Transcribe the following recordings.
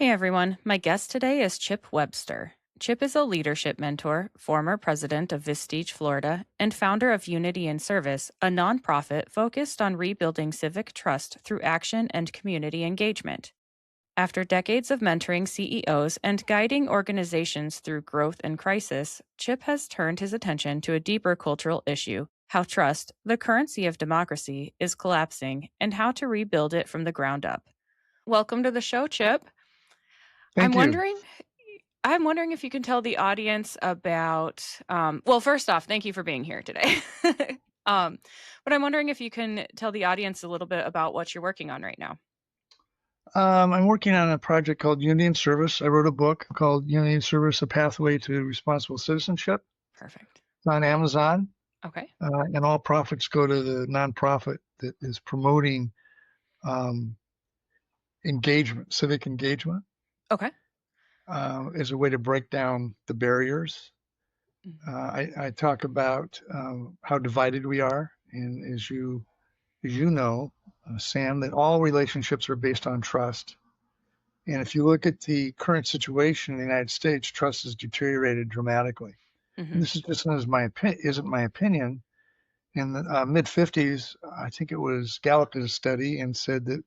Hey everyone, my guest today is Chip Webster. Chip is a leadership mentor, former president of Vistage, Florida, and founder of Unity in Service, a nonprofit focused on rebuilding civic trust through action and community engagement. After decades of mentoring CEOs and guiding organizations through growth and crisis, Chip has turned his attention to a deeper cultural issue: how trust, the currency of democracy, is collapsing and how to rebuild it from the ground up. Welcome to the show, Chip. I'm Thank you. wondering I'm wondering if you can tell the audience about, well, first off, thank you for being here today. um, but I'm wondering if you can tell the audience a little bit about what you're working on right now. I'm working on a project called Unity in Service. I wrote a book called Unity in Service, A Pathway to Responsible Citizenship. Perfect. It's on Amazon, Okay. and all profits go to the nonprofit that is promoting um, engagement, civic engagement, Okay. as a way to break down the barriers. Mhm. I talk about how divided we are, and as you know, Sam, that all relationships are based on trust. And if you look at the current situation in the United States, trust has deteriorated dramatically. And Mhm. this is just isn't my opinion. In the mid 50s, I think it was Gallup did a study and said that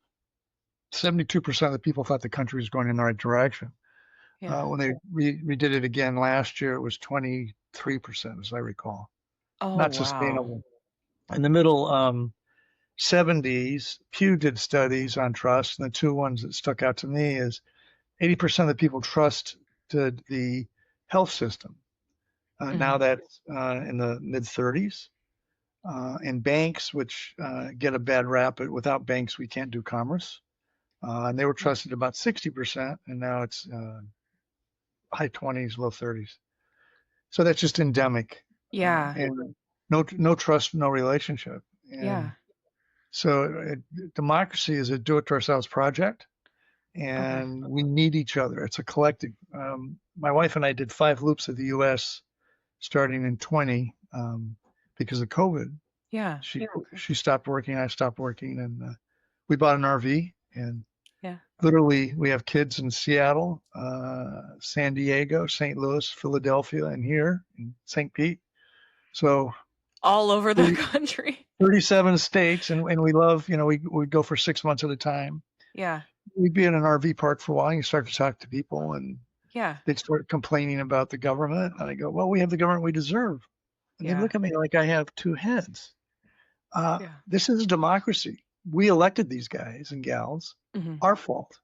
72% of the people thought the country was going in the right direction. Yeah. When they redid it again last year, it was 23%, as I recall. Oh, Not wow. sustainable. In the middle 70s, Pew did studies on trust, and the two ones that stuck out to me is 80% of the people trusted the health system. Now Mhm. that's in the mid 30s. And banks, which get a bad rap, but without banks, we can't do commerce. And they were Yeah. trusted about 60%, and now it's high 20s, low 30s. So that's just endemic. Yeah. And no trust, no relationship. And Yeah. so democracy is a do it to ourselves project, Okay. and we need each other. It's a collective. My wife and I did 5 loops of the U.S. starting in 20 because of COVID. Yeah. She stopped working, I stopped working, and we bought an RV. And Yeah. literally, we have kids in Seattle, San Diego, St. Louis, Philadelphia, and here in St. Pete. So All over the 30, country. 37 states, and we love, we go for 6 months at a time. Yeah. We'd be in an RV park for a while, and you start to talk to people, and Yeah. they'd start complaining about the government. And I go, well, we have the government we deserve. And they Yeah. look at me like I have two heads. Yeah. This is a democracy. We elected these guys and gals, Mhm. our fault.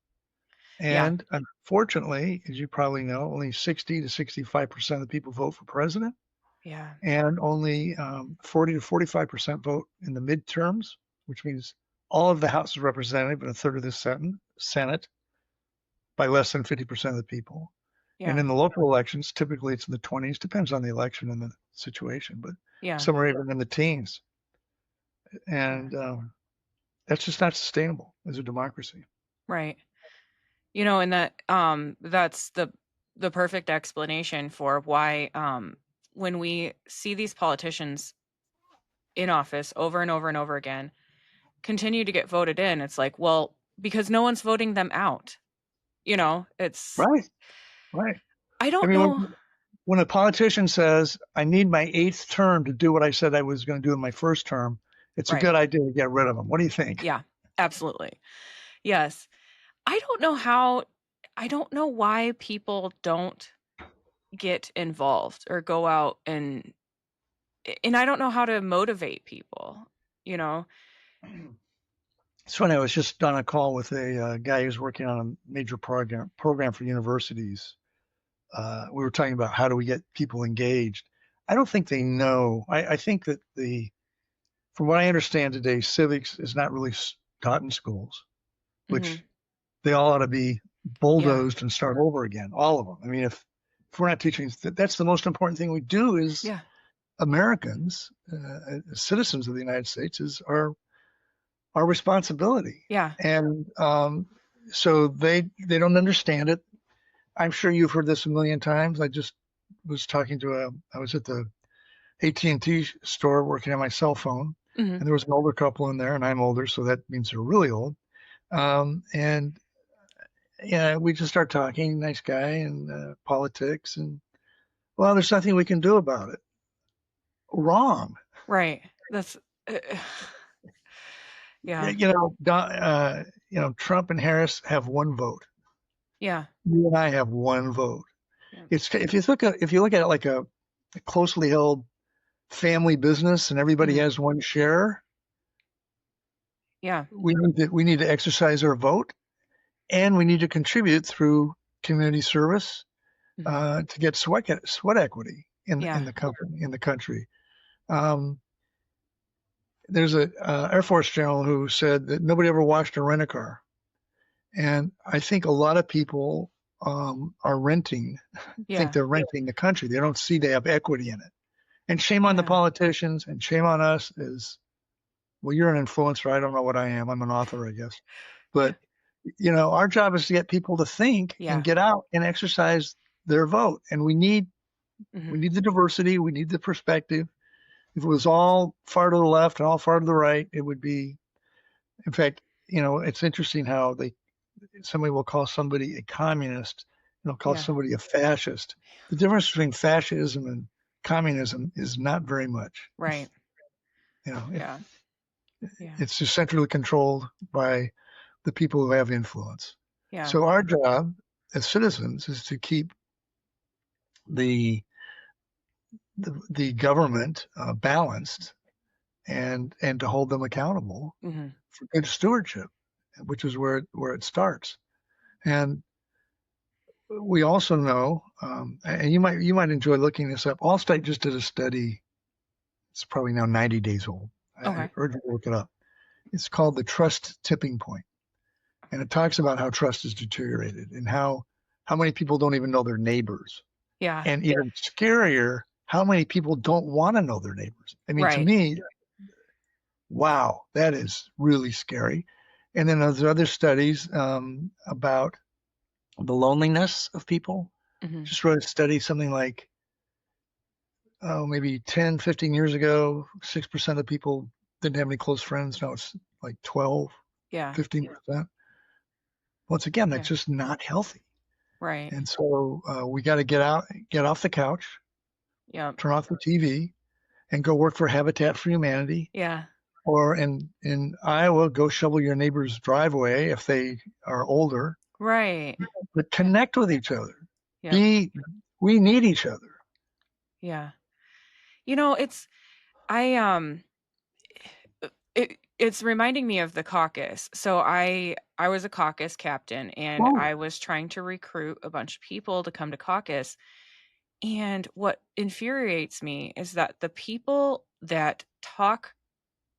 Yeah. And unfortunately, as you probably know, only 60 to 65% of the people vote for president, Yeah. and only 40 to 45% vote in the midterms, which means all of the House is represented, but a third of the Senate by less than 50% of the people. And Yeah. in the local elections, typically it's in the 20s, depends on the election and the situation, but Yeah. some are even in the teens. Yeah. And that's just not sustainable as a democracy. Right. And that's the perfect explanation for why when we see these politicians in office over and over and over again continue to get voted in, it's like, well, because no one's voting them out. It's Right, right. I I don't mean, know. when a politician says, I need my eighth term to do what I said I was going to do in my first term, it's a Right. good idea to get rid of them. What do you think? Yeah. Absolutely. Yes. I don't know how I don't know why people don't get involved or go out and I don't know how to motivate people, you know? It's funny. I was just on a call with a guy who's working on a major program for universities. We were talking about how do we get people engaged. I don't think they know. I think that from what I understand today, civics is not really taught in schools, Mhm. which they all ought to be Yeah. bulldozed and start over again. All of them. I mean, if we're not teaching, that's the most important thing we do is Yeah. Americans, citizens of the United States, is our responsibility. Yeah. And so they don't understand it. I'm sure you've heard this a million times. I just was talking to I was at the AT&T store working on my cell phone, Mhm. and there was an older couple in there, and I'm older, so that means they're really old. And yeah, we just start talking, nice guy, and politics, and well, there's nothing we can do about it. Wrong. Right. That's yeah. Trump and Harris have one vote. Yeah. You and I have one vote. Yeah. It's if you look at it like a closely held family business, and everybody Mhm. has one share. Yeah. We need to exercise our vote, and we need to contribute through community service Mhm. to get sweat equity in Yeah. the country. Um, there's a Air Force general who said that nobody ever watched a rent a car, and I think a lot of people are renting, think Yeah. they're renting the country. They don't see they have equity in it. And shame on the Yeah. politicians, and shame on us is, well, you're an influencer. I don't know what I am. I'm an author, I guess. Yeah. But our job is to get people to think and Yeah. get out and exercise their vote. And we need Mhm. we need the diversity. We need the perspective. If it was all far to the left and all far to the right, it would be. In fact, it's interesting how somebody will call somebody a communist, and they'll call Yeah. somebody a fascist. The difference between fascism and communism is not very much. Right. You know, it, Yeah. Yeah. it's just centrally controlled by the people who have influence. Yeah. So our job as citizens is to keep the the government balanced, and to hold them accountable Mhm. for good stewardship, which is where it starts. And we also know, and you might enjoy looking this up. Allstate just did a study. It's probably now 90 days old. I Okay. urge you to look it up. It's called the trust tipping point, and it talks about how trust is deteriorated and how many people don't even know their neighbors, Yeah. and even scarier, how many people don't want to know their neighbors. I mean, to Right. me, wow, that is really scary. And then there's other studies about the loneliness of people. Mhm. Just wrote a study, something like, oh, maybe 10, 15 years ago, 6% of people didn't have any close friends. Now it's like 12, Yeah. 15%. Once again, that's Yeah. just not healthy. Right. And so we got to get off the couch, Yep. turn off the TV, and go work for Habitat for Humanity. Yeah. Or in Iowa, go shovel your neighbor's driveway if they are older. Right. But Yeah. connect with each other. Yep. Be We need each other. Yeah. It's I it's reminding me of the caucus. So I was a caucus captain and Oh, I was trying to recruit a bunch of people to come to caucus. And what infuriates me is that the people that talk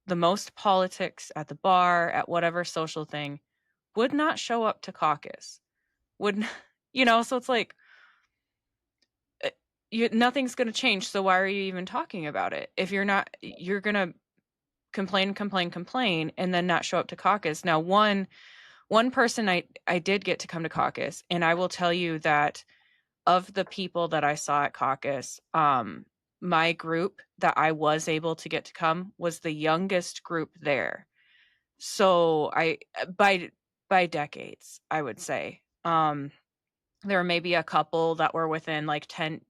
the most politics at the bar, at whatever social thing, would not show up to caucus. Would n- so it's like uh, nothing's going to change. So why are you even talking about it? If you're not, you're going to complain, complain, complain, and then not show up to caucus. Now, one person I did get to come to caucus, and I will tell you that of the people that I saw at caucus, my group that I was able to get to come was the youngest group there. So by decades, I would say. There were maybe a couple that were within like 10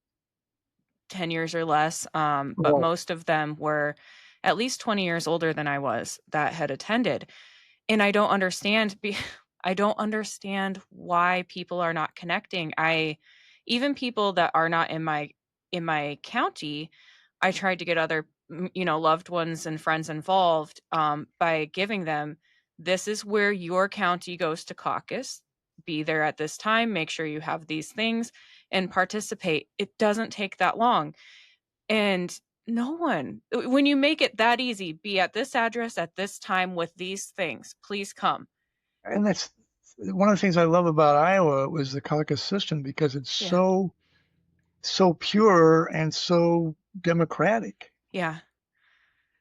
years or less, but right. most of them were at least 20 years older than I was that had attended. And I don't understand I don't understand why people are not connecting. I Even people that are not in my county, I tried to get other loved ones and friends involved by giving them, this is where your county goes to caucus. Be there at this time, make sure you have these things and participate. It doesn't take that long. And no one, when you make it that easy, be at this address at this time with these things, please come. And that's one of the things I love about Iowa was the caucus system, because it's Yeah. so pure and so democratic. Yeah.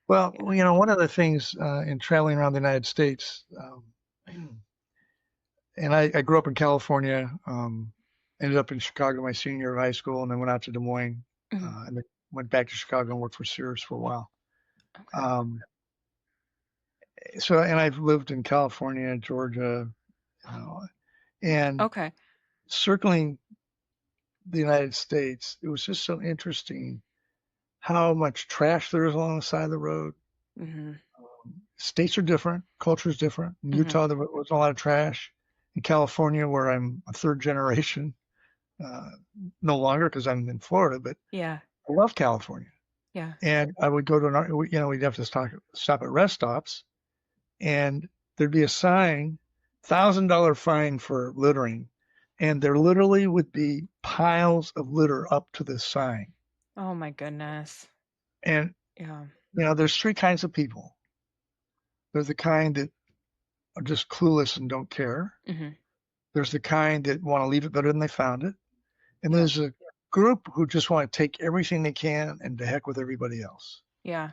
Well, Yeah. one of the things in traveling around the United States, and I grew up in California, ended up in Chicago my senior year of high school, and then went out to Des Moines, Mhm. and then went back to Chicago and worked for Sears for a while. Okay. Um, and I've lived in California, Georgia, you know, And Okay. circling the United States, it was just so interesting how much trash there is along the side of the road. Mhm. States are different, culture is different. In Mhm. Utah, there was a lot of trash. In California, where I'm a third generation, uh, no longer because I'm in Florida, but Yeah. I love California. Yeah. And I would go to we'd have to stop at rest stops, and there'd be a sign, $1,000 fine for littering, and there literally would be piles of litter up to this sign. Oh my goodness. And Yeah. there's three kinds of people. There's the kind that are just clueless and don't care. Mhm. There's the kind that want to leave it better than they found it. And Yeah. there's a group who just want to take everything they can and to heck with everybody else. Yeah.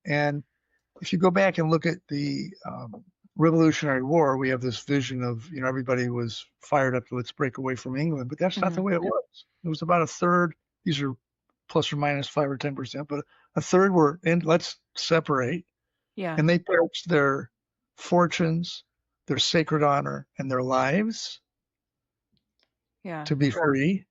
And if you go back and look at the Revolutionary War, we have this vision of, everybody was fired up to let's break away from England, but that's not the Mhm. way it was. It was about a third. These are plus or minus 5 or 10%, but a third were in, let's separate. Yeah. And they pledged their fortunes, their sacred honor, and their lives Yeah. to be free.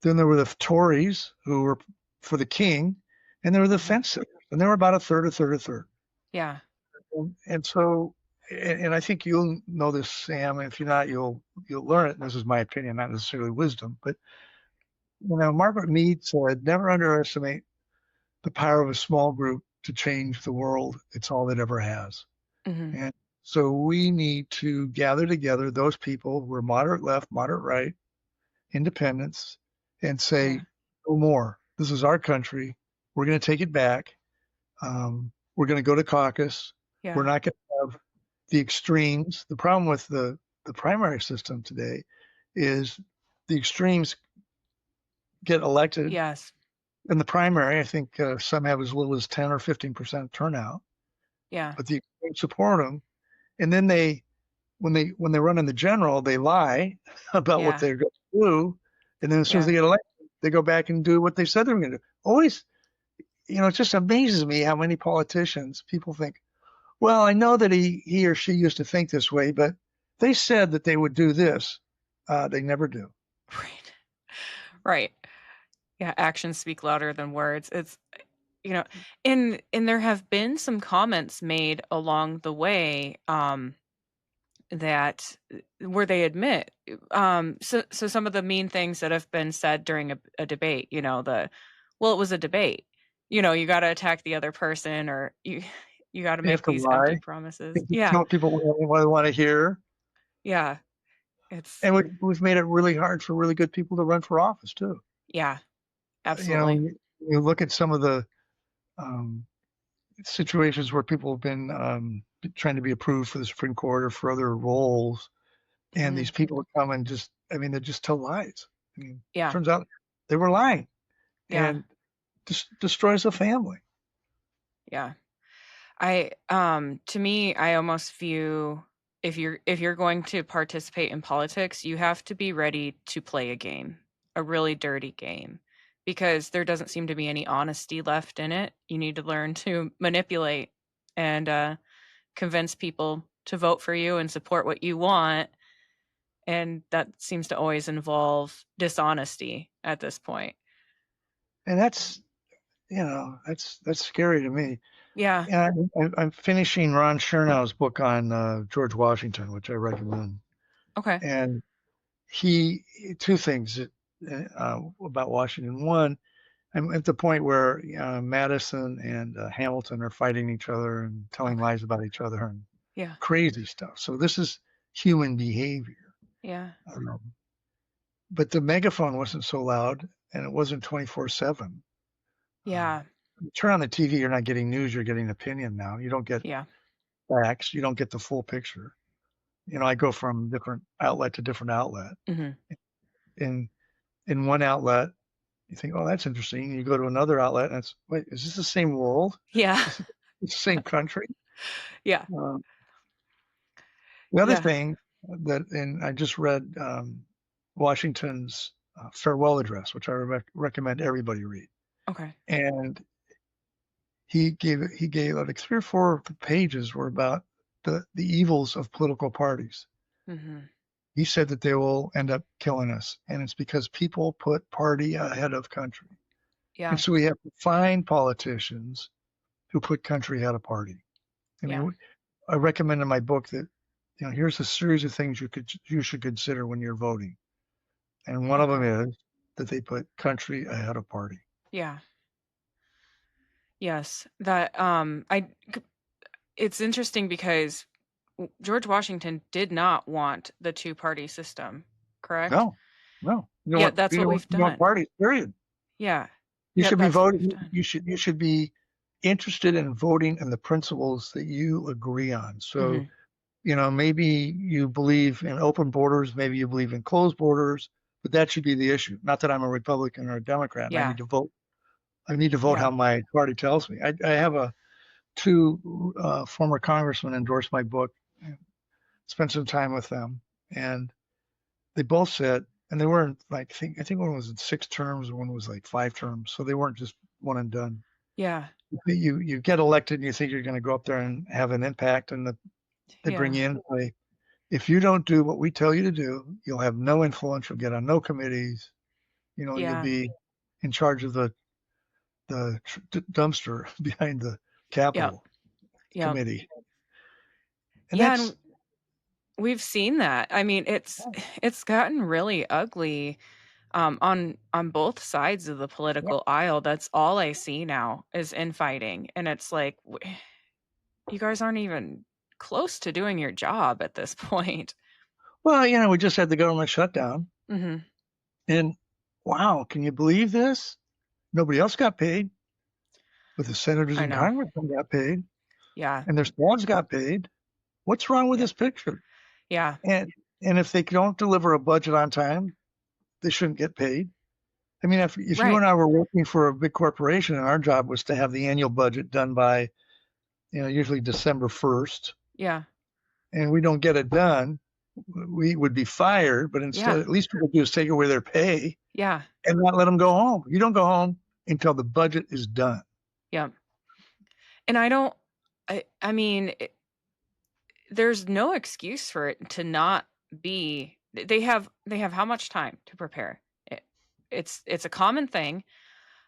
Then there were the Tories who were for the king, and there were the Uh-huh. fence sitters, and there were about a third, a third, a third. Yeah. And so, and I think you'll know this, Sam. If you're not, you'll learn it. This is my opinion, not necessarily wisdom. But Margaret Mead said, "Never underestimate the power of a small group to change the world. It's all it ever has." Mhm. And so we need to gather together those people who are moderate left, moderate right, independents, and Yeah. say, no more. This is our country. We're going to take it back. We're going to go to caucus. We're Yeah. not going to have the extremes. The problem with the primary system today is the extremes get elected Yes. in the primary. I think some have as little as 10 or 15% turnout, Yeah. but the extremes support them. And then when they run in the general, they lie about what Yeah. they're going to do, and then as soon as they Yeah. get elected, they go back and do what they said they were going to do. Always, it just amazes me how many politicians people think, well, I know that he or she used to think this way, but they said that they would do this. They never do. Right. Right. Yeah, actions speak louder than words. It's you know, and there have been some comments made along the way that where they admit so some of the mean things that have been said during a debate, well, it was a debate. You got to attack the other person, or you got to You have make to these empty lie. promises. You have to Yeah. tell people what they want to hear, Yeah. It's and we've made it really hard for really good people to run for office too. yeah, You know, absolutely. you look at some of the um, situations where people have been trying to be approved for the Supreme Court or for other roles, and Mhm. these people come and they just tell lies. I mean, Yeah. turns out they were lying, Yeah. and destroys the family. Yeah. To me, I almost view if you're going to participate in politics, you have to be ready to play a game, a really dirty game, because there doesn't seem to be any honesty left in it. You need to learn to manipulate and convince people to vote for you and support what you want, and that seems to always involve dishonesty at this point. And that's scary to me. Yeah. And I'm finishing Ron Chernow's book on George Washington, which I recommend. Okay. And he two things about Washington. One, I'm at the point where Madison and Hamilton are fighting each other and telling Okay. lies about each other and Yeah. crazy stuff. So this is human behavior. Yeah. Um, but the megaphone wasn't so loud, and it wasn't 24/7. Yeah. You turn on the TV, you're not getting news, you're getting opinion now. You don't get Yeah. facts, you don't get the full picture. I go from different outlet to different outlet. Mhm. In in one outlet, you think, oh, that's interesting. You go to another outlet, and it's, wait, is this the same world? Yeah. Is it the same country? Yeah. Um, the other Yeah. thing and I just read Washington's farewell address, which I recommend everybody read. Okay. And he gave like 3 or 4 pages were about the evils of political parties. Mhm. he said that they will end up killing us. And it's because people put party ahead of country. And Yeah. so we have to find politicians who put country ahead of party. I Yeah. mean, I recommend in my book that, here's a series of things you should consider when you're voting. And one of them Okay. is that they put country ahead of party. Yeah. Yes. It's interesting because George Washington did not want the two-party system, correct? No, no. Yet that's what we've You don't want done. parties, period. Yeah. You Yet should be that's what we've voting. done. You should be interested in voting in the principles that you agree on. So, Mhm. maybe you believe in open borders, maybe you believe in closed borders, but that should be the issue. Not that I'm a Republican or a Democrat and I Yeah. need to vote. I need to vote Yeah. how my party tells me. I have two former congressmen endorse my book. Spent some time with them, and they both said, and they weren't like I think one was in 6 terms, and one was like 5 terms, so they weren't just one and done. Yeah. You get elected, and you think you're going to go up there and have an impact, and they bring Yeah. you in and say, if you don't do what we tell you to do, you'll have no influence. You'll get on no committees. You'll Yeah. be in charge of the dumpster behind the Yep. Capitol Yep. committee, and Yeah, that's and we've seen that. I mean, it's gotten really ugly on both sides of the yeah. political aisle. That's all I see now is infighting, and it's like you guys aren't even close to doing your job at this point. Well, we just had the government shutdown, Mhm. and wow, can you believe this? Nobody else got paid, but the senators I and know. congressmen got paid, Yeah. and their staffs got paid. What's wrong with Yeah. this picture? Yeah. And if they don't deliver a budget on time, they shouldn't get paid. I mean, if you Right. and I were working for a big corporation and our job was to have the annual budget done by, usually December 1st, Yeah. and we don't get it done, we would be fired. But instead, Yeah. at least what we do is take away their pay Yeah. and not let them go home. You don't go home until the budget is done. Yeah. And I don't I mean, there's no excuse for it to not be they have how much time to prepare? It's a common thing.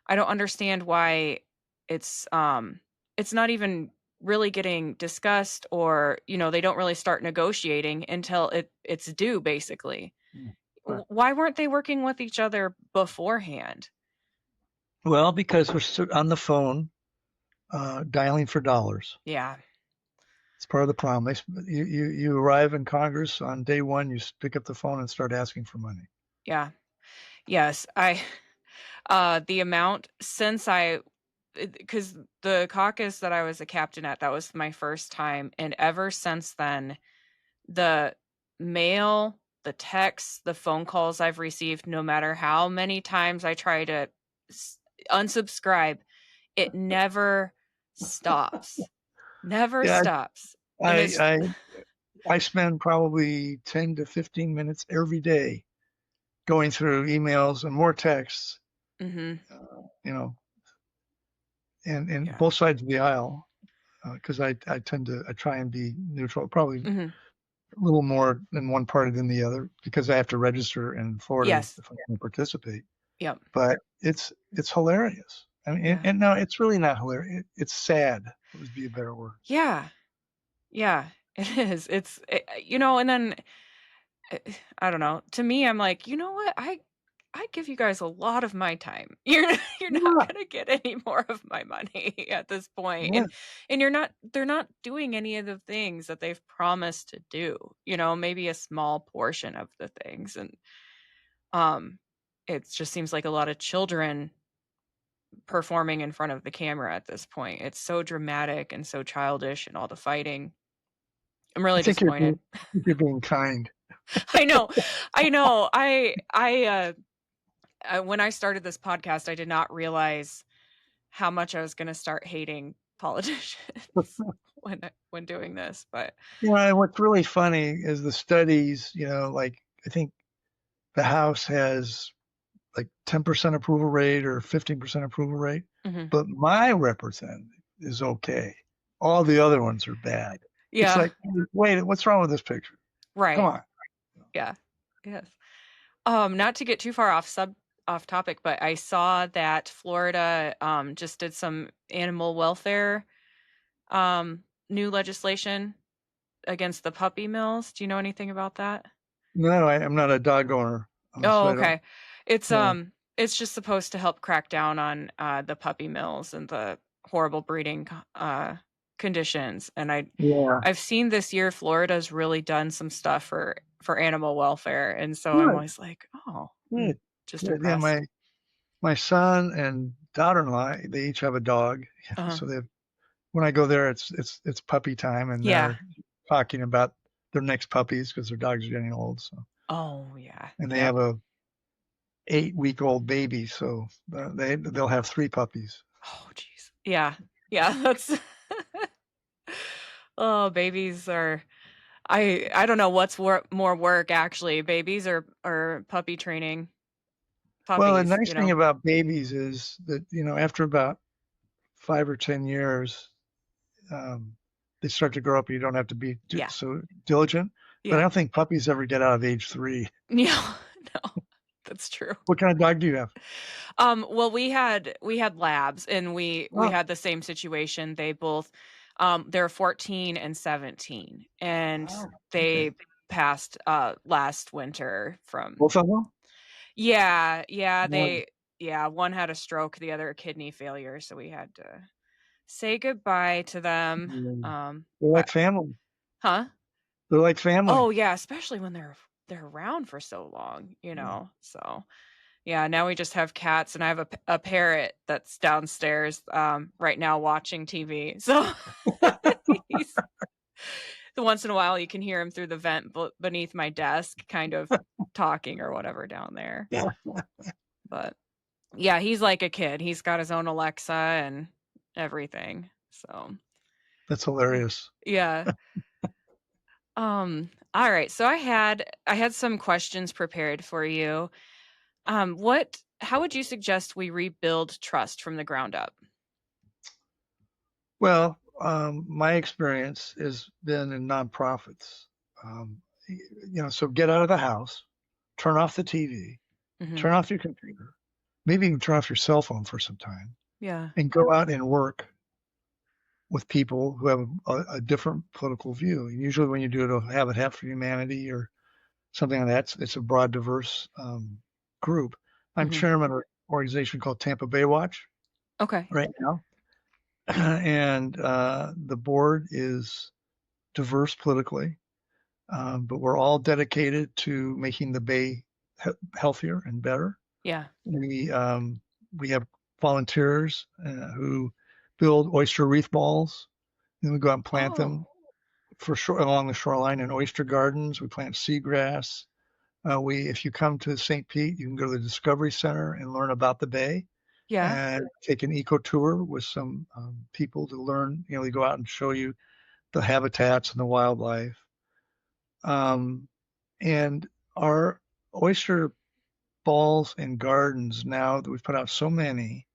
I don't understand why it's it's not even really getting discussed, or they don't really start negotiating until it's due basically. Right. Why weren't they working with each other beforehand? Well, because we're on the phone dialing for dollars. Yeah. It's part of the problem. You arrive in Congress on day one, you pick up the phone and start asking for money. Yeah. Yes. The amount since because the caucus that I was a captain at, that was my first time, and ever since then, the mail, the texts, the phone calls I've received, no matter how many times I try to unsubscribe, it never stops. Never Yeah, stops. And I it's I I spend probably 10 to 15 minutes every day going through emails and more texts, mhm. you know, and Yeah. both sides of the aisle, because I tend to I try and be neutral, probably Mhm. a little more in one party than the other because I have to register in Florida Yes. if I can participate. Yep. But it's hilarious. I mean, Yeah. and no, it's really not hilarious. It's sad. Would be a better word. Yeah. Yeah. It is. And then eh, I don't know. To me, I'm like, you know what? I give you guys a lot of my time. You're not Yeah, gonna get any more of my money at this point. yeah. And they're not doing any of the things that they've promised to do. Maybe a small portion of the things. And um it just seems like a lot of children performing in front of the camera at this point. It's so dramatic and so childish and all the fighting. I'm I really think disappointed. you're being kind. I know. I know. When I started this podcast, I did not realize how much I was going to start hating politicians when doing this. But And what's really funny is the studies. Like I think the House has like 10% approval rate or 15% approval rate, mhm. but my representative is okay. All the other ones are bad. It's Yeah, like, wait, what's wrong with this picture? Come right. on. Yeah. Yes. Not to get too far off topic, but I saw that Florida just did some animal welfare new legislation against the puppy mills. Do you know anything about that? No, I'm not a dog owner, Oh, so I don't okay. It's know. um it's just supposed to help crack down on the puppy mills and the horrible breeding conditions. And Yeah. I've seen this year Florida's really done some stuff for animal welfare, and so I'm Good, always like, "Oh, I'm good, just good. Yeah, impressed." my son and daughter-in-law, they each have a dog. Uh-huh. So when I go there, it's puppy time, and Yeah. they're talking about their next puppies because their dogs are getting old. So, Oh, yeah. and they Yep. have a 8-week-old baby, so they'll have 3 puppies. Oh, jeez. Yeah. Yeah, that's Oh, babies are I don't know what's more work actually, babies or puppy training. Well, the Puppies, nice thing about babies is that, after about 5 or 10 years, um, they start to grow up. And you don't have to be Yeah. so diligent. But I Yeah. don't think puppies ever get out of age 3. Yeah. No, that's true. What kind of dog do you have? Well, we had labs, and we Oh, had the same situation. They both, they're 14 and 17, and wow. Okay. they passed, last winter from Both of them? Yeah, yeah, No. one had a stroke, the other a kidney failure, so we had to say goodbye to them, Mm. um, They're I like family. Huh? They're like Oh, family. yeah, especially when they're around for so long, Yeah. so yeah, now we just have cats, and I have a parrot that's downstairs, right now watching TV. So he's once in a while, you can hear him through the vent beneath my desk, kind of talking or whatever down there. Yeah. But yeah, he's like a kid. He's got his own Alexa and everything. So That's hilarious. yeah. All right. So I had some questions prepared for you. What how would you suggest we rebuild trust from the ground up? Well, my experience has been in nonprofits. Um, so get out of the house, turn off the TV, Mhm. turn off your computer, maybe even turn off your cell phone for some time, Yeah. and go out and work with people who have a different political view. And usually, when you do it, a Habitat for Humanity or something like that, it's a broad, diverse group. I'm Mhm. chairman of an organization called Tampa Bay Watch Okay. right now, and the board is diverse politically, but we're all dedicated to making the Bay healthier and better. Yeah. We have volunteers who build oyster reef balls, and we go out and plant Oh, them for sure along the shoreline in oyster gardens. We plant seagrass. If you come to St. Pete, you can go to the Discovery Center and learn about the bay yeah. and take an eco tour with some people to learn. They go out and show you the habitats and the wildlife. Um, and our oyster balls and gardens now that we've put out so many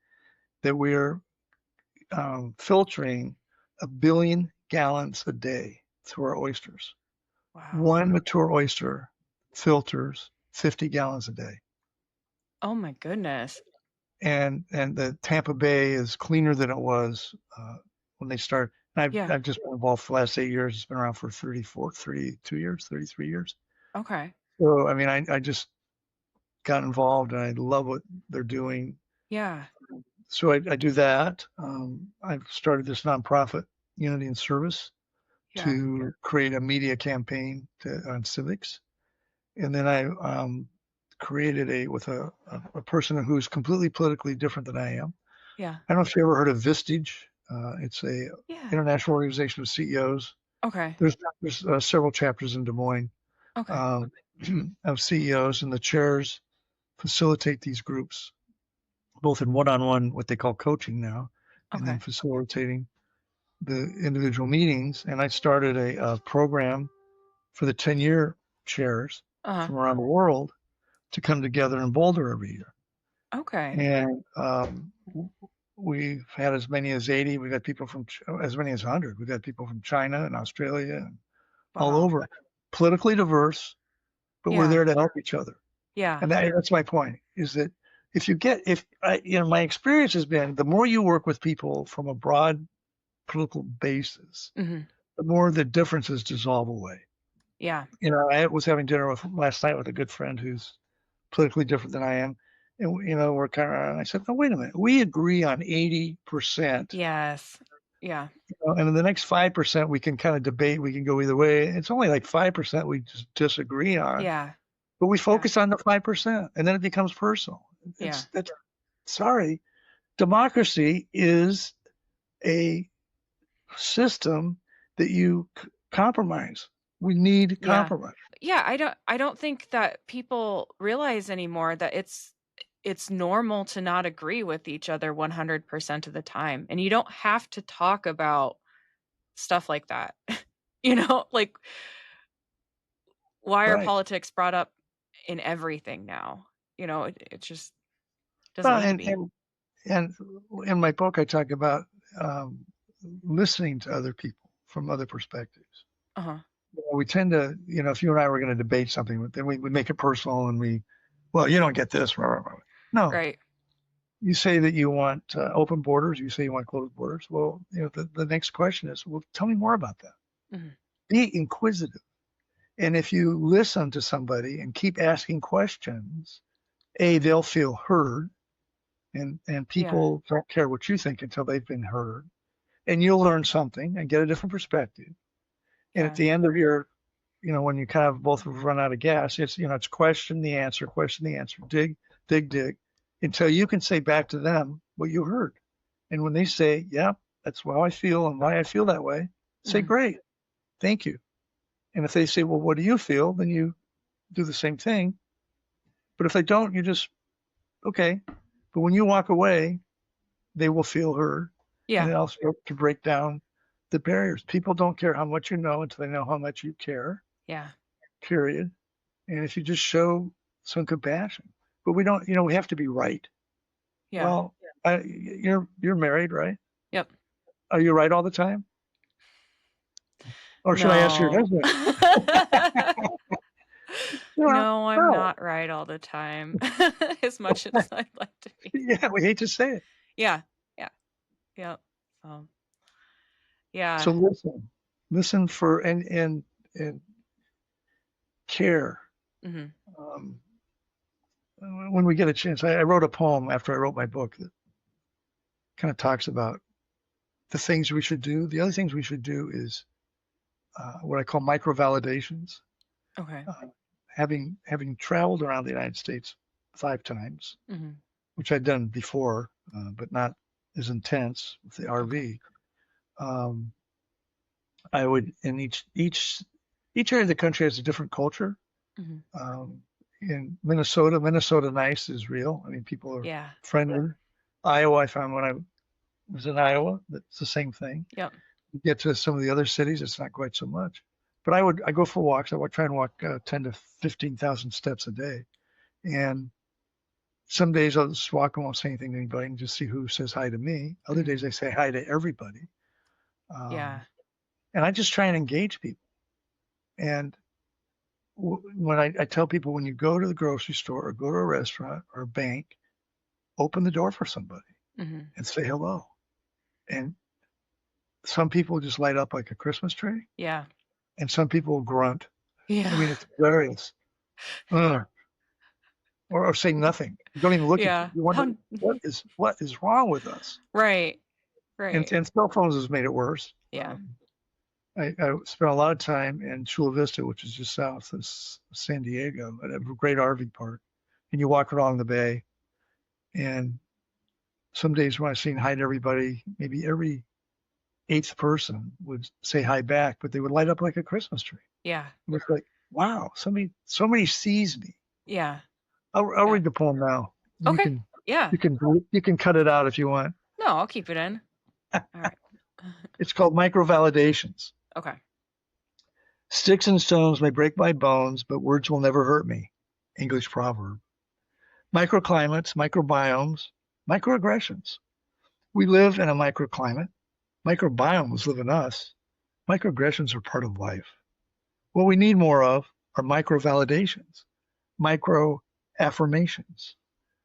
that we're filtering 1 billion gallons a day through our oysters. Wow. One mature oyster filters 50 gallons a day. Oh my goodness. And the Tampa Bay is cleaner than it was when they started. And Yeah. I've just been involved for the last 8 years. It's been around for 34, 32 years, 33 years. Okay. So I mean, I just got involved and I love what they're doing. Yeah. So I do that. I've started this nonprofit, Unity and Service, Yeah. to create a media campaign on civics. And then I created with a person who's completely politically different than I am. Yeah. I don't know if you ever heard of Vistage. It's a Yeah. international organization of CEOs. Okay. There's several chapters in Des Moines Okay. um, of CEOs, and the chairs facilitate these groups, both in one-on-one, what they call coaching now, and then Okay. facilitating the individual meetings. And I started a program for the 10-year chairs Uh-huh. from around the world to come together in Boulder every year. Okay. And we've had as many as 80. We've got people from as many as 100. We've got people from China and Australia and all Wow. over. Politically diverse, but we're Yeah. there to help each other. Yeah. And that's my point, is that my experience has been the more you work with people from a broad political basis, Hmm. the more the differences dissolve away. Yeah. I was having dinner last night with a good friend who's politically different than I am. And, we're kind of, I said, no, wait a minute. We agree on 80%. Yes. Yeah. And in the next 5%, we can kind of debate. We can go either way. It's only like 5% we just disagree on, Yeah. but we Yeah. focus on the 5%, and then it becomes personal. Yeah. That's sorry. Democracy is a system that you compromise. We need Yeah. compromise. Yeah, I don't think that people realize anymore that it's normal to not agree with each other 100% of the time. And you don't have to talk about stuff like that. Like, why are Right. politics brought up in everything now? It just doesn't Well, need to be. and in my book, I talk about um, listening to other people from other perspectives. Uh-huh. We tend to, if you and I were going to debate something, then we would make it personal and well, you don't get this. Blah, blah, blah. No, Right. you say that you want open borders. You say you want closed borders. Well, the next question is, well, tell me more about that. Mhm. Be inquisitive. And if you listen to somebody and keep asking questions, they'll feel heard. And Yeah. people don't care what you think until they've been heard. And you'll learn something and get a different perspective. And at Yeah. the end of when you kind of both run out of gas, it's question the answer, dig, dig, dig, until you can say back to them what you heard. And when they say, yeah, that's how I feel and why I feel that way, say, Mhm. great, thank you. And if they say, well, what do you feel? Then you do the same thing. But if they don't, you just, okay. But when you walk away, they will feel heard. And Yeah. it also helps to break down the barriers. People don't care how much you know until they know how much you care, Yeah. period. And if you just show some compassion, but we don't, we have to be right. Yeah. Well, you're married, right? Yep. Are you right all the time? Or should I ask your No. husband? No, I'm No. not right all the time as much as I'd like to be. Yeah, we hate to say it. Yeah. Yeah. Yeah. So, So yeah. listen for and care. Mhm. Um, when we get a chance, I wrote a poem after I wrote my book that kind of talks about the things we should do. The other things we should do is what I call micro validations. Okay. Uh, having traveled around the United States 5 times, Mhm. which I'd done before, but not as intense with the Okay. RV. Um, I would in each area of the country has a different culture. Mhm. Um, in Minnesota nice is real. I mean, people are Yeah. friendly. Iowa, I found when I was in Iowa, that's the same thing. Yep. You get to some of the other cities, it's not quite so much. But I go for walks. I would try and walk 10 to 15,000 steps a day. And some days I'll just walk and won't say anything to anybody and just see who says hi to me. Other Mhm. days I say hi to everybody. Um, Yeah. and I just try and engage people. And when I tell people, when you go to the grocery store or go to a restaurant or a bank, open the door for somebody Mhm. and say hello. And some people just light up like a Christmas tree, Yeah. and some people grunt. I Yeah. mean, it's hilarious. Ugh. Or say nothing. Don't even look at you. Yeah. You wonder what is wrong with us. Right. And Right. and cell phones has made it worse. Yeah. I spent a lot of time in Chula Vista, which is just south of San Diego, at a great RV park. And you walk along the bay, and some days when I've seen hi to everybody, maybe every eighth person would say hi back, but they would light up like a Christmas tree. Yeah. It was like, wow, somebody sees me. Yeah. I'll Yeah. read the poem now. You Okay. can Yeah. you can cut it out if you want. No, I'll keep it in. All right. It's called Micro Validations. Okay. Sticks and stones may break my bones, but words will never hurt me. English proverb. Microclimates, microbiomes, microaggressions. We live in a microclimate. Microbiomes live in us. Microaggressions are part of life. What we need more of are micro validations, micro affirmations.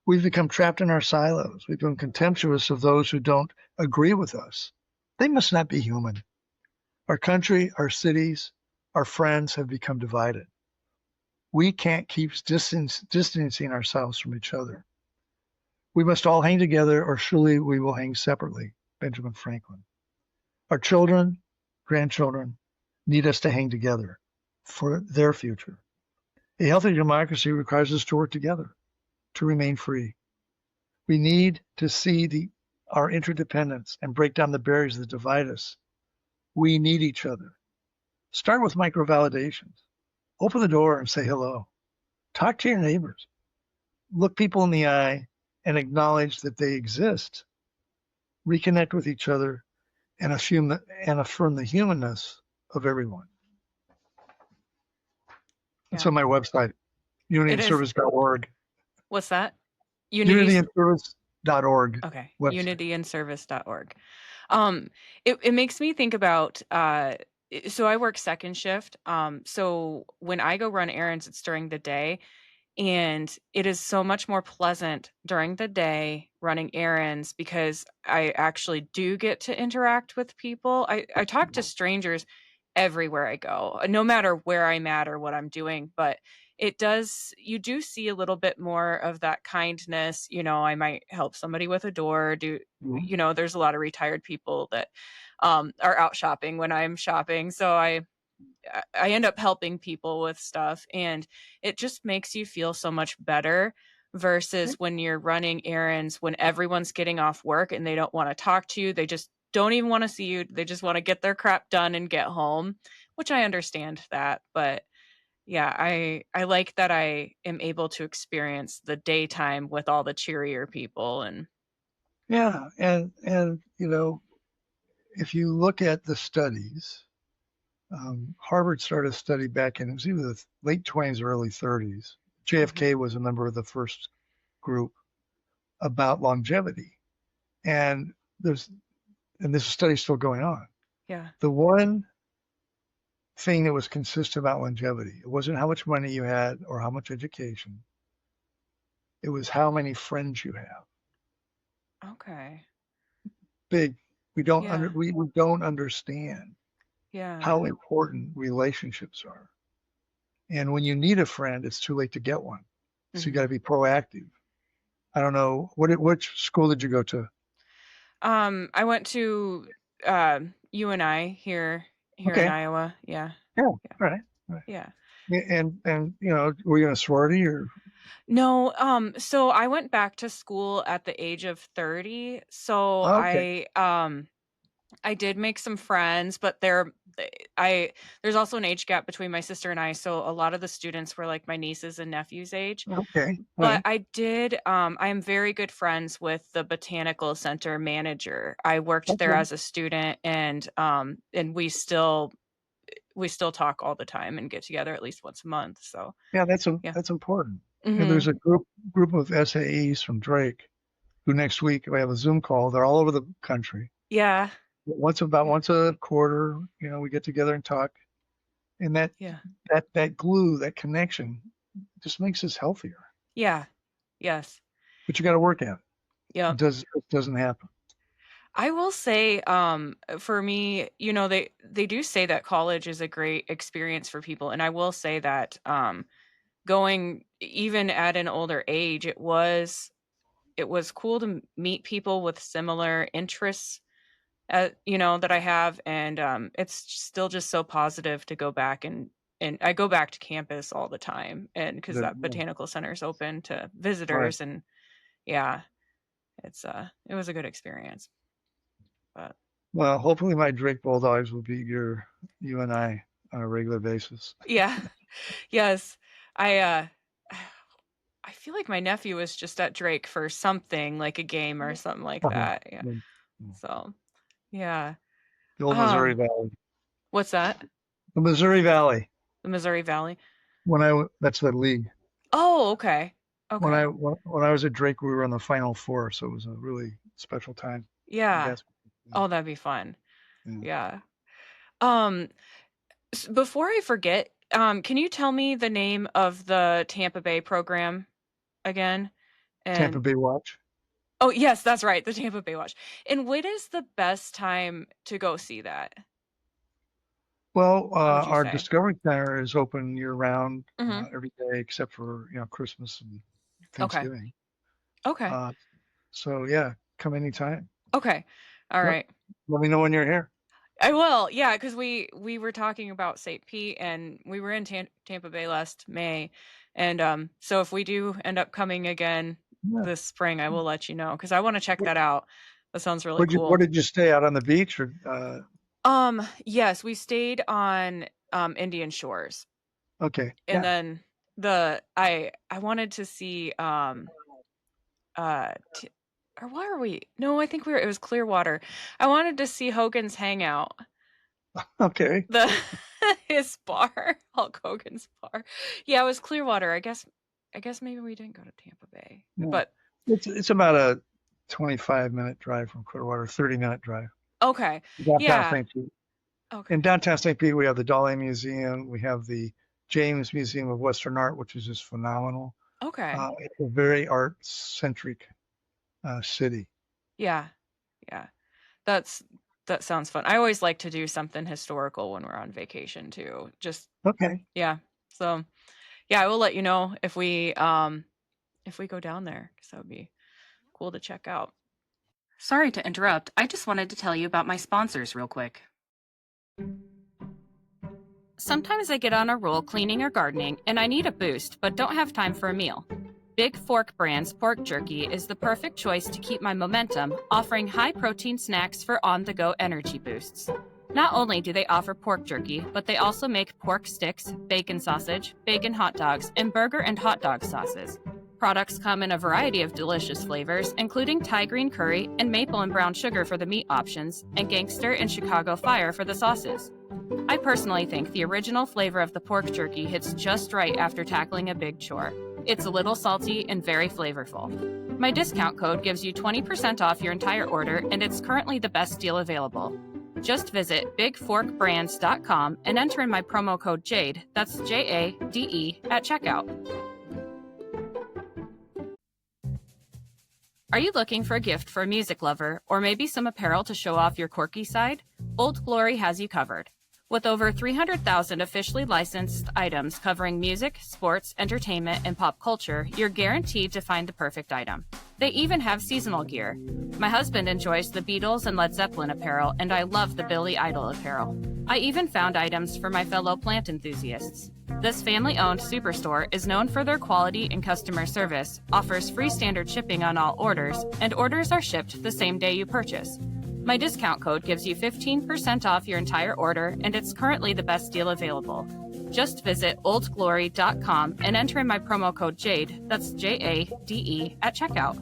We've become trapped in our silos. We've become contemptuous of those who don't agree with us. They must not be human. Our country, our cities, our friends have become divided. We can't keep distancing ourselves from each other. We must all hang together, or surely we will hang separately. Benjamin Franklin. Our children, grandchildren need us to hang together for their future. A healthy democracy requires us to work together to remain free. We need to see our interdependence and break down the barriers that divide us. We need each other. Start with micro validations. Open the door and say hello. Talk to your neighbors. Look people in the eye and acknowledge that they exist. Reconnect with each other and affirm the humanness of everyone. That's Yeah. on my website, It is. unityandservice.org. What's that? Unity. Unityandservice.org Okay. website. Unityandservice.org. It makes me think about so I work second shift. So when I go run errands, it's during the day. And it is so much more pleasant during the day running errands because I actually do get to interact with people. I talk to strangers everywhere I go, no matter where I'm at or what I'm doing. But you do see a little bit more of that kindness. I might help somebody with a door. Mhm. There's a lot of retired people that are out shopping when I'm shopping. So I end up helping people with stuff, and it just makes you feel so much better versus when you're running errands when everyone's getting off work and they don't want to talk to you. They just don't even want to see you. They just want to get their crap done and get home, which I understand that. But yeah, I like that I am able to experience the daytime with all the cheerier people. And Yeah, and if you look at the studies, Harvard started a study back in it was either the late 20s or early 30s. Mhm. JFK was a member of the first group about longevity, and there's and this study is still going on. Yeah. The one thing that was consistent about longevity, it wasn't how much money you had or how much education, it was how many friends you have. Okay. Big. We don't under Yeah. we don't understand Yeah. how important relationships are. And when you need a friend, it's too late to get one. So you got to Mhm. be proactive. I don't know which school did you go to? I went to UNI here in Okay, Iowa. Yeah. yeah, all Yeah. right, all right. Yeah. And were you in a sorority or? No, so I went back to school at the age of 30. So Oh, okay, I did make some friends, but I there's also an age gap between my sister and I, so a lot of the students were like my nieces and nephews' age. okay, all But right, I am very good friends with the botanical center manager. I worked there okay. as a student, and we still talk all the time and get together at least once a month. So, Yeah, yeah. that's important. And there's Mhm. a group of SAEs from Drake who next week we have a Zoom call. They're all over the country. Yeah. Yeah. Once a quarter, we get together and talk. And Yeah. that glue, that connection, just makes us healthier. Yeah. Yes. But you got to work at it. Yep. It doesn't happen. I will say, for me, they do say that college is a great experience for people, and I will say that, going even at an older age, it was cool to meet people with similar interests, that I have, and, it's still just so positive to go back and I go back to campus all the time, and because that Yeah, botanical center is open to right. visitors, and yeah, it was a good experience, but Well, hopefully my Drake Bulldogs will beat you and I on a regular basis. yeah. Yes. I, uh I feel like my nephew was just at Drake for something, like a game or something like Uh-huh. that, yeah. Yeah. So, yeah. The old Missouri Um, Valley. what's that? The Missouri Valley. The Missouri Valley? That's the league. Oh, okay. Okay. When I was at Drake, we were on the Final Four, so it was a really special time in Yeah. basketball. Oh, that'd be fun. Yeah. Yeah. Um, before I forget, Can you tell me the name of the Tampa Bay program again? Tampa And Bay Watch. oh, yes, that's right, the Tampa Bay Watch. And when is the best time to go see that? Well, What would you our say? Discovery Center is open year round, Mhm. every day except for, Christmas and Okay. Thanksgiving. Okay. Uh, so yeah, come anytime. Okay. All Yep. right. Let me know when you're here. I will. Yeah, because we were talking about St. Pete, and we were in Tampa Bay last May, and so if we do end up coming again Yeah. this spring, I will let you know because I want to check Where, that out. That sounds really where cool. did you stay out on the beach or, Yes, we stayed on Indian Shores, okay. and Yeah. then I wanted to see t- or why are we? No, I think it was Clearwater. I wanted to see Hogan's Hangout. Okay. The his bar, Hulk Hogan's bar. Yeah, it was Clearwater. I guess maybe we didn't go to Tampa Bay. Yeah. But It's about a 25-minute drive from Clearwater, 30-minute drive. okay. Downtown Yeah. St. Pete. In Okay. downtown St. Pete, we have the Dali Museum. We have the James Museum of Western Art, which is just phenomenal. Okay. It's a very art-centric city. Yeah. Yeah. That's that sounds fun. I always like to do something historical when we're on vacation too. Just Okay. yeah. So, yeah, I will let you know if we go down there cuz that would be cool to check out. Sorry to interrupt. I just wanted to tell you about my sponsors real quick. Sometimes I get on a roll cleaning or gardening and I need a boost but don't have time for a meal. Big Fork Brand's pork jerky is the perfect choice to keep my momentum, offering high protein snacks for on the go energy boosts. Not only do they offer pork jerky, but they also make pork sticks, bacon sausage, bacon hot dogs, and burger and hot dog sauces. Products come in a variety of delicious flavors, including Thai green curry and maple and brown sugar for the meat options, and gangster and Chicago fire for the sauces. I personally think the original flavor of the pork jerky hits just right after tackling a big chore. It's a little salty and very flavorful. My discount code gives you 20% off your entire order, and it's currently the best deal available. Just visit bigforkbrands.com and enter in my promo code JADE, that's JADE, at checkout. Are you looking for a gift for a music lover, or maybe some apparel to show off your quirky side? Old Glory has you covered. With over 300,000 officially licensed items covering music, sports, entertainment, and pop culture, you're guaranteed to find the perfect item. They even have seasonal gear. My husband enjoys the Beatles and Led Zeppelin apparel, and I love the Billy Idol apparel. I even found items for my fellow plant enthusiasts. This family-owned superstore is known for their quality and customer service, offers free standard shipping on all orders, and orders are shipped the same day you purchase. My discount code gives you 15% off your entire order, and it's currently the best deal available. Just visit oldglory.com and enter in my promo code JADE, that's JADE, at checkout.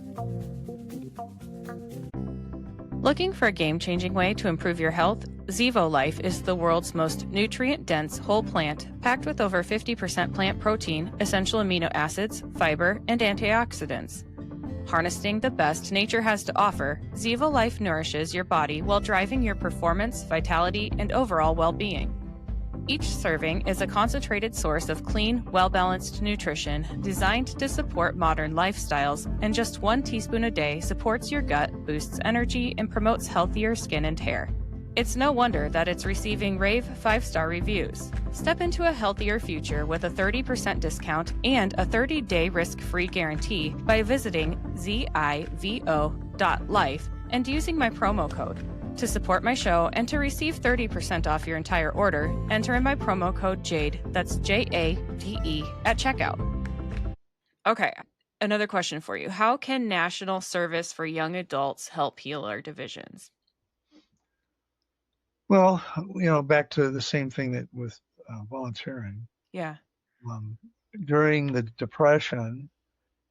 Looking for a game-changing way to improve your health? Zevo Life is the world's most nutrient-dense whole plant, packed with over 50% plant protein, essential amino acids, fiber, and antioxidants. Harnessing the best nature has to offer, Zevo Life nourishes your body while driving your performance, vitality, and overall well-being. Each serving is a concentrated source of clean, well-balanced nutrition designed to support modern lifestyles, and just 1 teaspoon a day supports your gut, boosts energy, and promotes healthier skin and hair. It's no wonder that it's receiving rave 5-star reviews. Step into a healthier future with a 30% discount and a 30-day risk-free guarantee by visiting zivo.life and using my promo code. To support my show and to receive 30% off your entire order, enter in my promo code JADE, that's JADE, at checkout. Okay, another question for you. How can National Service for Young Adults help heal our divisions? Well, back to the same thing that with volunteering. Yeah. Um, During the Depression,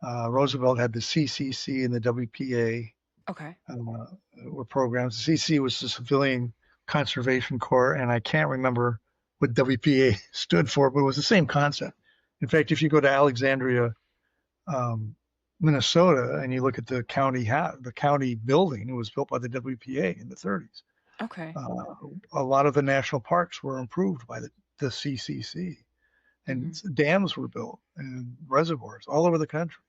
Roosevelt had the CCC and the WPA Okay. were programs. The CC was the Civilian Conservation Corps, and I can't remember what WPA stood for, but it was the same concept. In fact, if you go to Alexandria, um, Minnesota, and you look at the county building, it was built by the WPA in the 30s. Okay. A lot of the national parks were improved by the CCC. and Mhm. dams were built and reservoirs all over the country.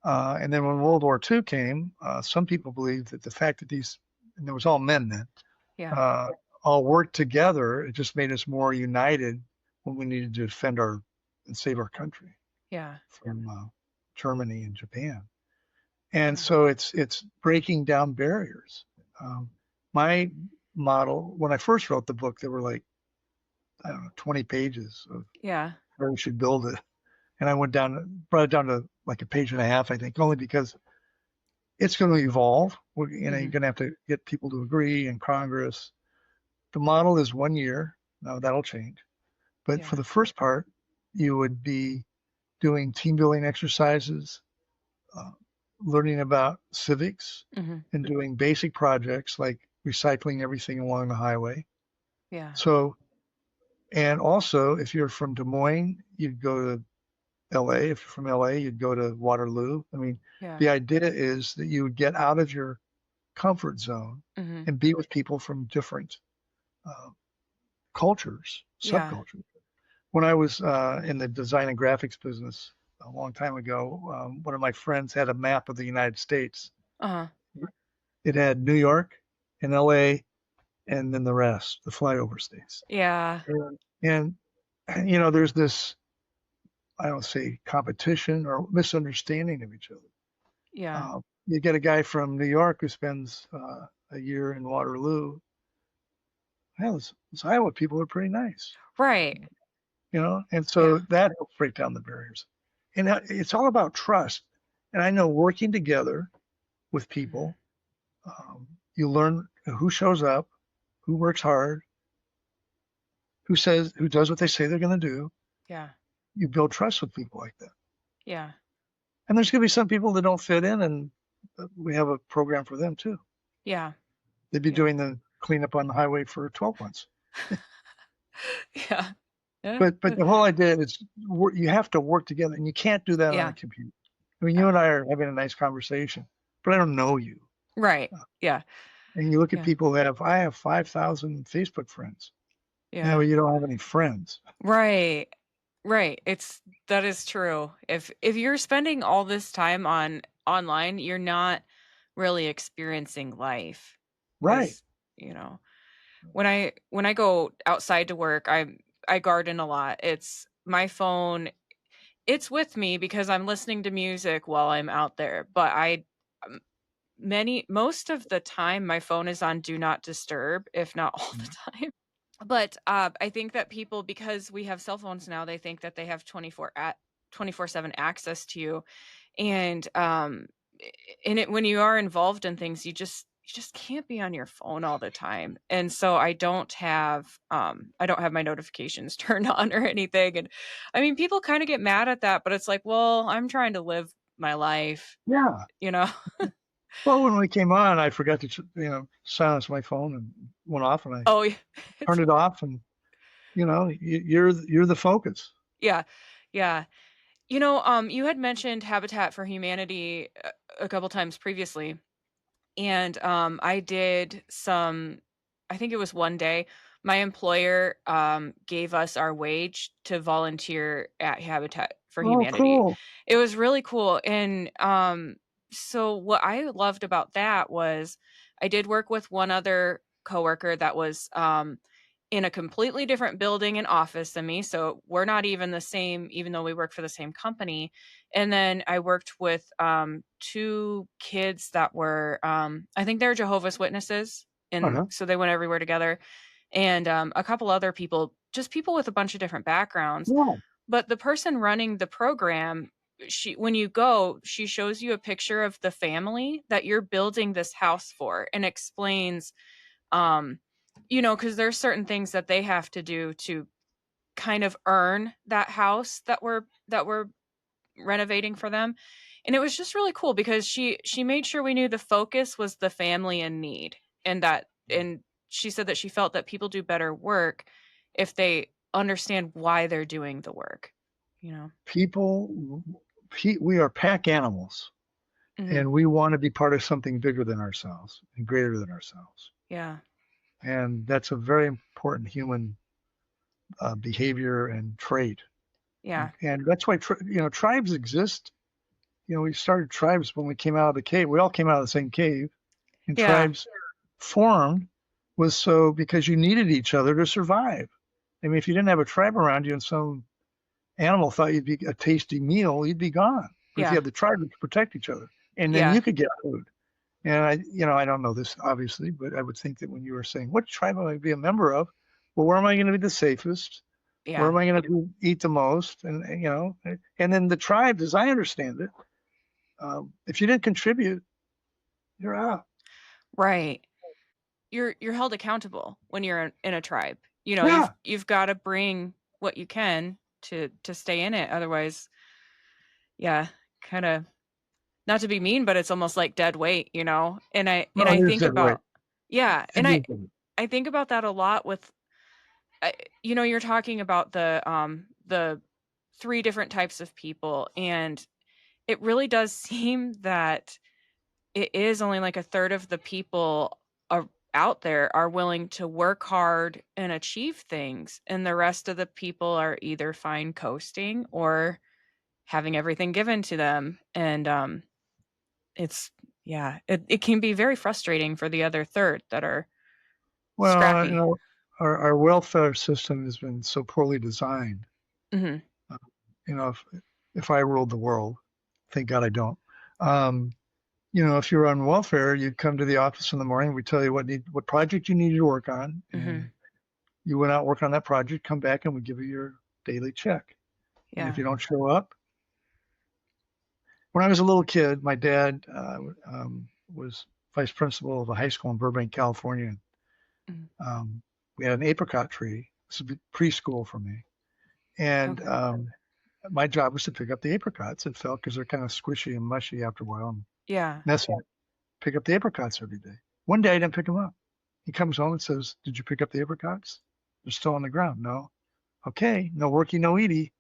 And then when World War II came, some people believed that the fact that these, and there was all men then, Yeah. uh, all worked together, it just made us more united when we needed to defend our and save our country Yeah. from Germany and Japan. And Yeah. so it's breaking down barriers. Um, my model, when I first wrote the book, there were like, I don't know, 20 pages of Yeah. how we should build it. And I brought it down to like a page and a half, I think, only because it's going to evolve. You're Mhm. going to have to get people to agree in Congress. The model is 1 year. Now that'll change. But for Yeah. the first part, you would be doing team building exercises, uh, learning about civics, Mhm. and doing basic projects like recycling everything along the highway. Yeah. So, and also, if you're from Des Moines, you'd go to LA. If you're from LA, you'd go to Waterloo. I mean, Yeah. the idea is that you would get out of your comfort zone Mhm. and be with people from different uh, cultures, Yeah. subcultures. When I was in the design and graphics business a long time ago, one of my friends had a map of the United States. Uh-huh. It had New York and LA and then the rest, the flyover states. Yeah. And there's this, I don't say competition or misunderstanding of each other. Yeah. You get a guy from New York who spends a year in Waterloo. Hell, those Iowa people are pretty nice, Right. and so Yeah. that helps break down the barriers. And it's all about trust. And I know working together with Mhm. people, you learn who shows up, who works hard, who does what they say they're going to do. Yeah. You build trust with people like that. Yeah. And there's going to be some people that don't fit in, and we have a program for them too. Yeah. They'd be Yeah. doing the cleanup on the highway for 12 months. Yeah. Yeah. But the whole idea is you have to work together, and you can't do that on a Yeah. computer. I mean, you Yeah. and I are having a nice conversation, but I don't know you. Right. Yeah. And you look at Yeah. people I have 5,000 Facebook friends. Yeah, Yeah. well, you don't have any friends. Right. Right. That is true. If you're spending all this time on online, you're not really experiencing life Right. because, you know, when I go outside to work, I garden a lot. It's my phone, it's with me because I'm listening to music while I'm out there, but I um, many most of the time my phone is on do not disturb, if not all the time. But, I think that people, because we have cell phones now, they think that they have 24/7 access to you, and, I and it when you are involved in things, you just can't be on your phone all the time, and so I don't have my notifications turned on or anything, and, I mean, people kinda get mad at that, but it's like, "Well, I'm trying to live my life," Yeah. you know? Well, when we came on, I forgot to, silence my phone and went off, and I Oh, yeah. turned It's it off, and you're the focus. yeah. Yeah. You had mentioned Habitat for Humanity a couple times previously, and I did some. I think it was one day. My employer gave us our wage to volunteer at Habitat for Oh, Humanity. cool. It was really cool, and so what I loved about that was I did work with one other coworker that was in a completely different building and office than me. So we're not even the same, even though we work for the same company. And then I worked with two kids that were, I think they're Jehovah's Witnesses. And Uh-huh. so they went everywhere together. And a couple other people, just people with a bunch of different backgrounds. Yeah. But the person running the program, when you go, she shows you a picture of the family that you're building this house for and explains um because there's certain things that they have to do to kind of earn that house that we're renovating for them. And it was just really cool because she made sure we knew the focus was the family in need, and she said that she felt that people do better work if they understand why they're doing the work you know People, we are pack animals, hmm and we want to be part of something bigger than ourselves and greater than ourselves. yeah And that's a very important human behavior and trait. Yeah. And that's why, tribes exist. We started tribes when we came out of the cave. We all came out of the same cave, and Yeah. tribes formed was so because you needed each other to survive. I mean, if you didn't have a tribe around you and some animal thought you'd be a tasty meal, you'd be gone. But if you Yeah. had the tribe to protect each other, and then Yeah. you could get food. And I don't know this obviously, but I would think that when you were saying, what tribe am I to be a member of? Well, where am I going to be the safest? Where Yeah. am I going to eat the most? And then the tribes, as I understand it, if you didn't contribute, you're out. Right. You're held accountable when you're in a tribe. You've Yeah. you've got to bring what you can to stay in it. Otherwise, yeah, kind of, not to be mean, but it's almost like dead weight, And No, I it is think that way. about, yeah, It and is that way. I think about that a lot with, you're talking about the three different types of people, and it really does seem that it is only like a third of the people are out there are willing to work hard and achieve things, and the rest of the people are either fine coasting or having everything given to them. And it's yeah, it can be very frustrating for the other third that are Well, scrappy. our welfare system has been so poorly designed. Mhm. Uh, if I ruled the world, thank God I don't. Um, if you were on welfare, you'd come to the office in the morning. We tell you what project you needed to work on, Mhm. and you went out and work on that project. Come back, and we give you your daily check. And if Yeah. you don't show up, when I was a little kid, my dad was vice principal of a high school in Burbank, California. Mhm. We had an apricot tree. This is preschool for me, and Okay. my job was to pick up the apricots that fell because they're kind of squishy and mushy after a while and Yeah. messy. Pick up the apricots every day. One day I didn't pick them up. He comes home and says, "Did you pick up the apricots? They're still on the ground." No. Okay, no worky, no eaty.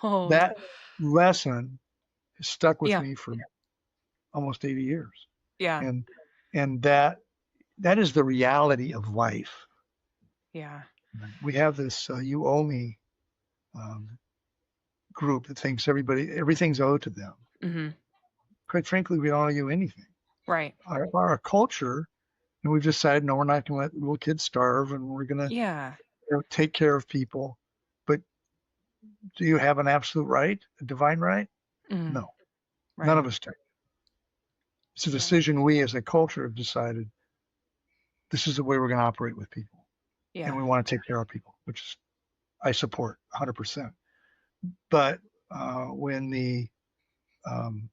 Oh, That lesson has stuck with yeah. me for almost 80 years, Yeah. and and that is the reality of life. Yeah. We have this "you owe me" um, group that thinks everything's owed to them. Mhm. Quite frankly, we don't owe you anything. Right. Our culture, and we've decided, no, we're not going to let little kids starve, and we're going to Yeah. take care of people. But do you have an absolute right, a divine right? Mhm. No, none of Right. us do. It's a decision we as a culture have decided this is the way we're going to operate with people. And Yeah. we want to take care of people, which is, I support 100%. But when the um,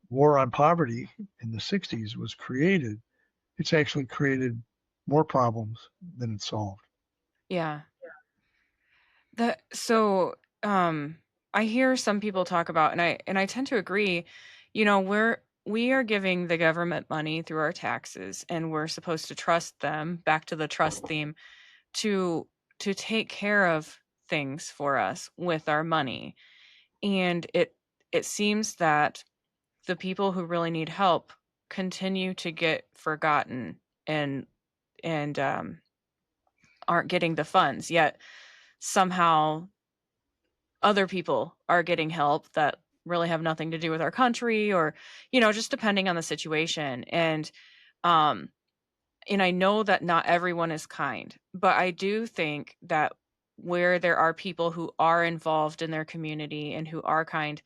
war on poverty in the 60s was created, it's actually created more problems than it solved. Yeah. That so, um, I hear some people talk about, and I tend to agree, we are giving the government money through our taxes, and we're supposed to trust them, back to the trust theme, to take care of things for us with our money. And it seems that the people who really need help continue to get forgotten, and and aren't getting the funds, yet somehow other people are getting help that really have nothing to do with our country, or just depending on the situation. Um and I know that not everyone is kind, but I do think that where there are people who are involved in their community and who are kind,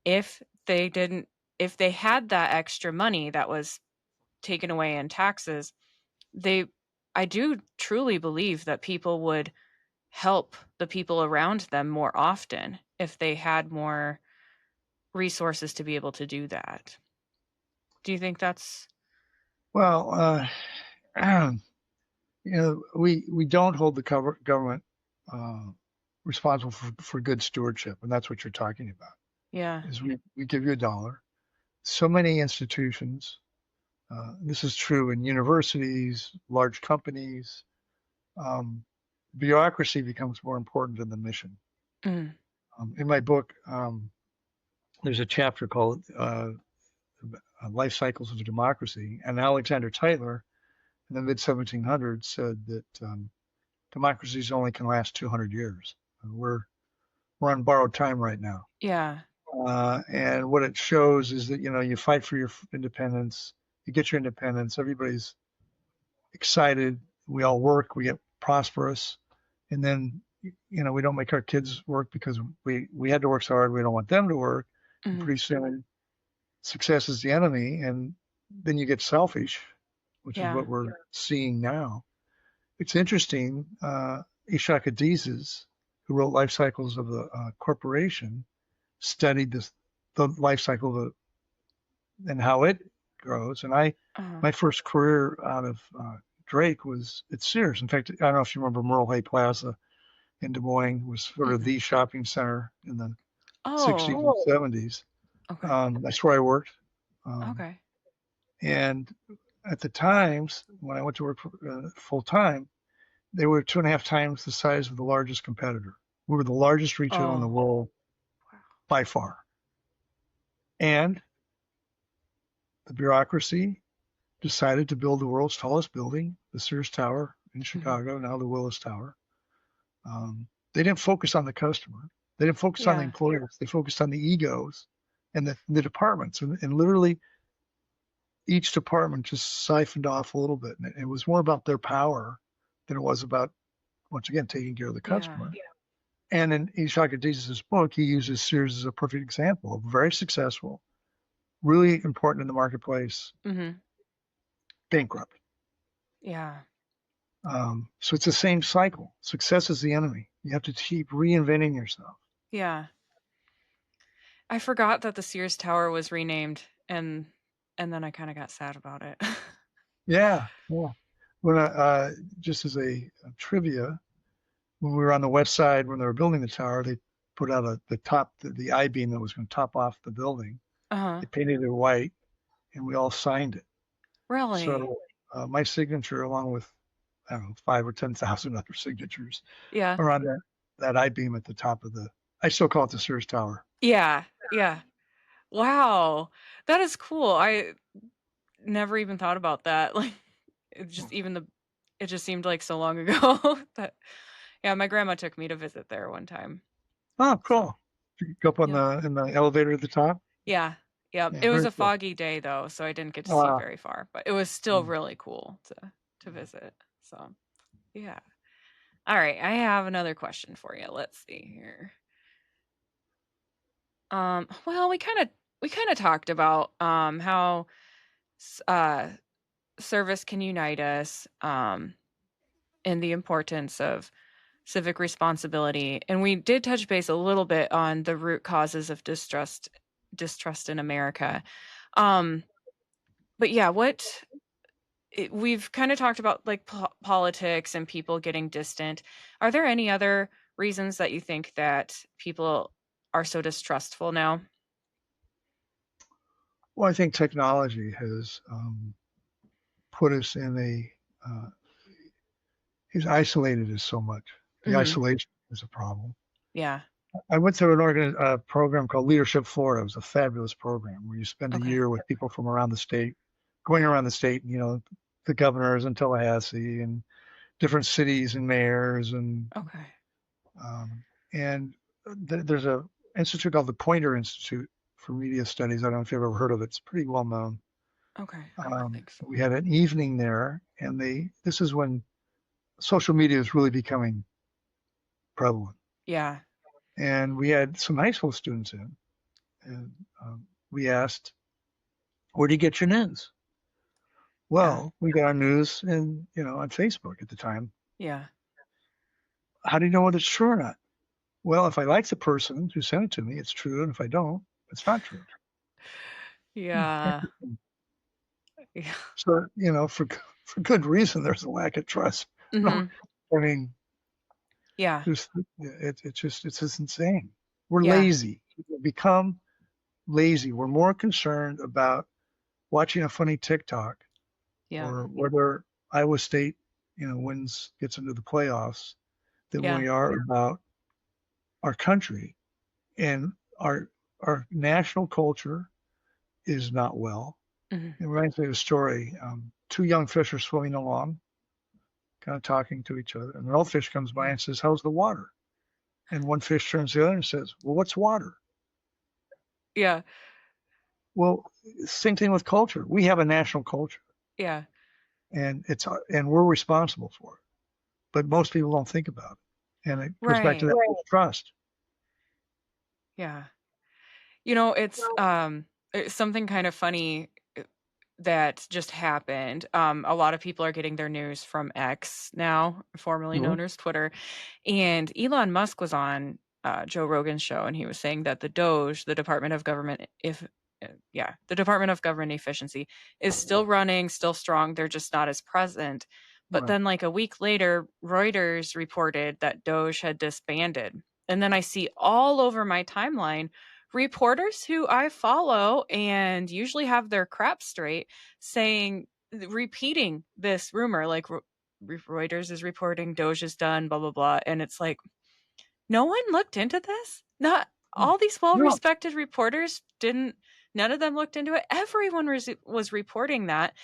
if they didn't if they had that extra money that was taken away in taxes, they I do truly believe that people would help the people around them more often if they had more resources to be able to do that. Do you think that's Well, we don't hold the government uh, responsible for good stewardship, and that's what you're talking about. yeah. Is we give you a dollar. So many institutions. This is true in universities, large companies. Um, Bureaucracy becomes more important than the mission. Mm, In my book, there's a chapter called Life Cycles of Democracy, and Alexander Tytler in the mid 1700s said that democracies only can last 200 years. We're we're on borrowed time right now. Yeah. And what it shows is that you fight for your independence, you get your independence, everybody's excited, we all work, we get prosperous, and then we don't make our kids work because we had to work so hard. We don't want them to work, and Mhm. pretty soon success is the enemy, and then you get selfish, which is Yeah. what we're seeing now. It's interesting. Ishak Adizes, who wrote Life Cycles of the Corporation, studied the life cycle of and how it grows. And Uh-huh. my first career out of Drake was at Sears. In fact, I don't know if you remember Merle Hay Plaza in Des Moines was sort of Mm-mm. the shopping center in the 60s Oh, and 70s. okay. That's where I worked. Um, Okay. and at the times when I went to work full time, they were 2.5 times the size of the largest competitor. We were the largest retailer in the Oh, world wow. by far. And the bureaucracy decided to build the world's tallest building, the Sears Tower in Mhm. Chicago, now the Willis Tower. They didn't focus on the customer. They didn't focus on the Yeah. employers. They focused on the egos and the departments. And literally each department just siphoned off a little bit. And it was more about their power than it was about, once again, taking care of the Yeah. customer. And in Ishak Adizes' book, he uses Sears as a perfect example, very successful, really important in the marketplace, Mhm. bankrupt. Yeah. So it's the same cycle. Success is the enemy. You have to keep reinventing yourself. Yeah. I forgot that the Sears Tower was renamed and then I kind of got sad about it. Yeah, yeah. When just as a trivia, when we were on the west side when they were building the tower, they put out the I beam that was going to top off the building. Uh-huh. They painted it white, and we all signed it. Really? So my signature, along with I don't know 5 or 10,000 other signatures, Yeah. are on that I beam at the top of the. I still call it the Sears Tower. Yeah. Yeah. Wow. That is cool. I never even thought about that. Like it just even the it just seemed like so long ago that yeah, my grandma took me to visit there one time. Oh, So, cool. You go up on yeah. the elevator at the top. Yeah. Yeah. Yeah, It was very a cool. foggy day though, so I didn't get to see Uh, very far, but it was still mm, really cool to visit. So, yeah. All right, I have another question for you. Let's see here. Well, we kind of talked about how s- uh service can unite us and the importance of civic responsibility. And we did touch base a little bit on the root causes of distrust in America. Um but yeah, we've kind of talked about like politics and people getting distant. Are there any other reasons that you think that people are so distrustful now? well, I think technology has put us in he's isolated us so much. The Mhm. isolation is a problem. Yeah. I went to program called Leadership Florida. It was a fabulous program where you spend a Okay. year with people from around the state, going around the state, the governors in Tallahassee and different cities and mayors Okay. um, and there's a institute called the Pointer Institute for Media Studies. I don't know if you've ever heard of it. It's pretty well known. Okay. I don't think so. We had an evening there, and this is when social media is really becoming prevalent. Yeah. And we had some high school students in, and we asked, "Where do you get your news?" Yeah. Well, we got our news on Facebook at the time. Yeah. How do you know whether it's true or not? Well, if I like the person who sent it to me, it's true, and if I don't, it's not true. Yeah. Interesting. Yeah. So, for good reason, there's a lack of trust. No, Mhm. I mean, Yeah. it's just insane. We're Yeah. lazy. We've become lazy. We're more concerned about watching a funny TikTok Yeah. or whether Iowa State, gets into the playoffs than Yeah. we are about our country and our national culture is not well. Mhm. It reminds me of a story. Two young fish are swimming along, kind of talking to each other. And an old fish comes by Yeah. and says, "How's the water?" And one fish turns to the other and says, "Well, what's water?" Yeah. Well, same thing with culture. We have a national culture, Yeah. and we're responsible for it. But most people don't think about it, and it goes back to Right. that trust. Yeah. It's something kind of funny that just happened. A lot of people are getting their news from X now, formerly You known as Twitter. And Elon Musk was on Joe Rogan's show, and he was saying that the Doge, the Department of Government, the Department of Government Efficiency, is still running, still strong. They're just not as present. But right? then, like a week later, Reuters reported that Doge had disbanded. And then I see all over my timeline reporters who I follow and usually have their crap straight saying, repeating this rumor, like Reuters is reporting Doge is done, blah, blah, blah. And it's like, no one looked into this. Not all these well No, respected reporters didn't, none of them looked into it. Everyone was reporting that.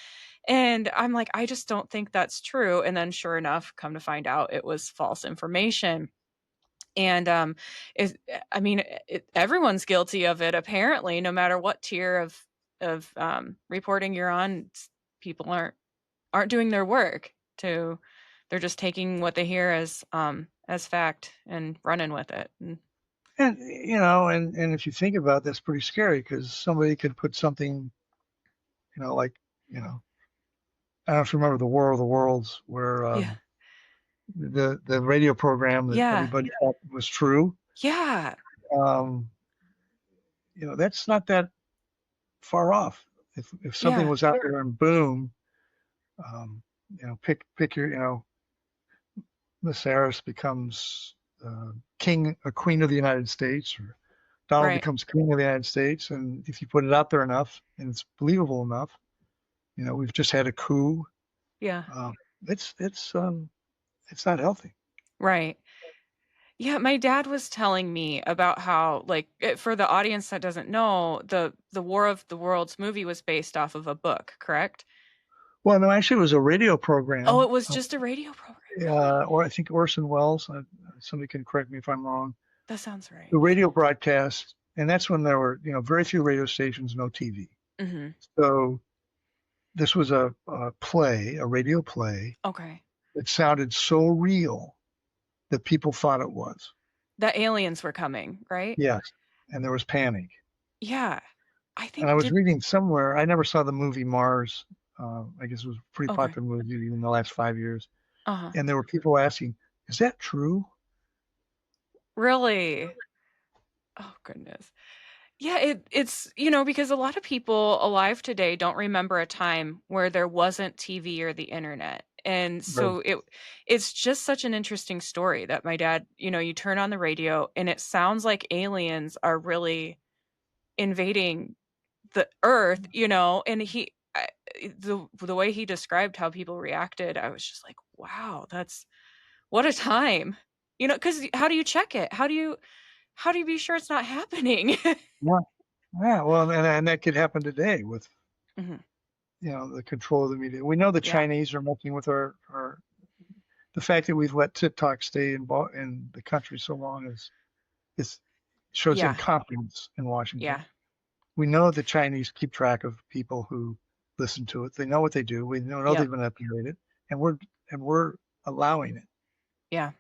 And I'm like, I just don't think that's true. And then sure enough, come to find out it was false information. And is I mean, everyone's guilty of it apparently, no matter what tier of reporting you're on. People aren't doing their work to they're just taking what they hear as fact and running with it. And and and if you think about it, that's pretty scary because somebody could put something, like I don't know if you remember the War of the Worlds, where yeah. the radio program that Yeah. everybody thought was true. Yeah. Um, that's not that far off. If something Yeah. was out there and boom, um, pick your, Miss Harris becomes king or queen of the United States, or Donald Right. becomes king of the United States, and if you put it out there enough and it's believable enough, we've just had a coup. Yeah. Um, it's not healthy. Right. Yeah, my dad was telling me about how, like, for the audience that doesn't know, the War of the Worlds movie was based off of a book, correct? Well, no, actually, it was a radio Oh, program, it was just a radio program. Really? or I think Orson Welles. Somebody can correct me if I'm wrong. That sounds right. The radio broadcast, and that's when there were, very few radio stations, no TV. Mhm. So this was a play, a radio play Okay. that sounded so real that people thought it was. The aliens were coming, right? Yes, and there was panic. Yeah. I And I think was did reading somewhere. I never saw the movie Mars. I guess it was a pretty okay. popular movie in the last 5 years. Uh-huh. And there were people asking, "Is that true?" Really? Oh, goodness. Yeah, it's because a lot of people alive today don't remember a time where there wasn't TV or the internet. And Right. so it's just such an interesting story that my dad, you turn on the radio and it sounds like aliens are really invading the earth, and the way he described how people reacted, I was just like, wow, that's what a time. Cuz how do you check it? How do you be sure it's not happening? Yeah. Yeah. Well, and that could happen today with Mhm. the control of the media. We know the Yeah. Chinese are messing with our the fact that we've let TikTok stay in the country so long is shows Yeah. incompetence in Washington. Yeah. We know the Chinese keep track of people who listen to it. They know what they do. We know Yep. they've manipulated it, and we're allowing it. Yeah.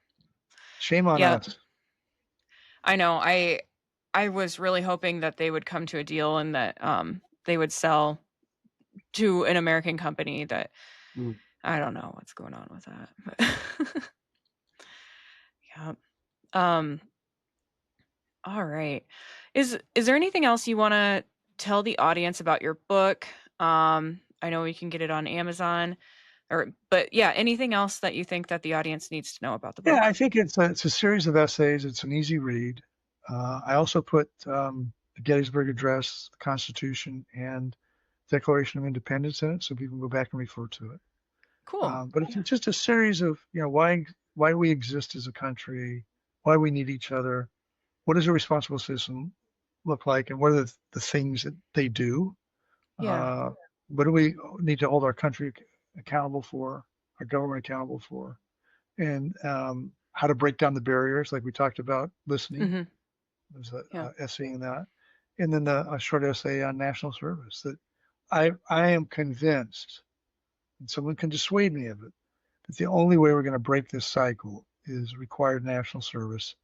Shame on Yep. us. I know. I was really hoping that they would come to a deal and that they would sell to an American company that Mm. I don't know what's going on with that. But yeah. Um all right. Is there anything else you want to tell the audience about your book? I know we can get it on Amazon but yeah, anything else that you think that the audience needs to know about the Yeah, book? I think it's a series of essays. It's an easy read. I also put the Gettysburg Address, the Constitution, and Declaration of Independence in it, so people can go back and refer to it. Cool. But it's just a series of why we exist as a country, why we need each other, what does a responsible citizen look like, and what are the things that they do? Yeah. Uh, what do we need to hold our country accountable for? our government accountable for, and how to break down the barriers, like we talked about listening. Hmm. There's Yeah. a essay in that, and then a short essay on national service. That I am convinced, and someone can dissuade me of it, that the only way we're going to break this cycle is required national service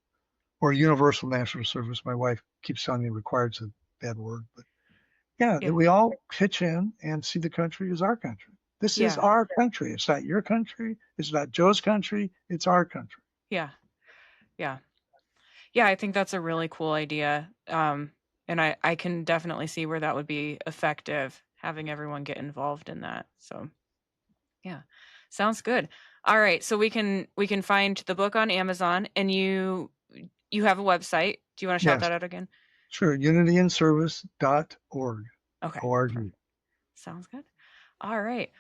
or universal national service. My wife keeps telling me required's a bad word, but yeah, that Yeah. we all pitch in and see the country as our country. This is Yeah. our country. It's not your country. It's not Joe's country. It's our country. Yeah. Yeah. Yeah, I think that's a really cool idea. And I can definitely see where that would be effective, having everyone get involved in that. So yeah. Sounds good. All right. So we can find the book on Amazon, and you have a website. Do you want to shout Yes, that out again? sure. Unityinservice.org. Okay. O-R-G. Perfect. Sounds good. All right.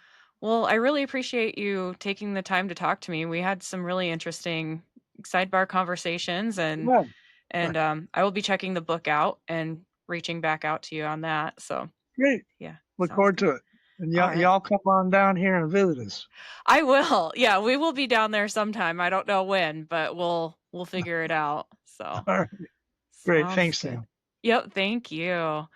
Well, I really appreciate you taking the time to talk to me. We had some really interesting sidebar conversations, and Yeah, and right. um, I will be checking the book out and reaching back out to you on that. So Great. yeah, Look sounds forward good. to it. And All right. y'all come on down here and visit us. I will. Yeah, we will be down there sometime. I don't know when, but we'll figure it out. So All right. Great. sounds Thanks, good. Sam. Yep. Thank you.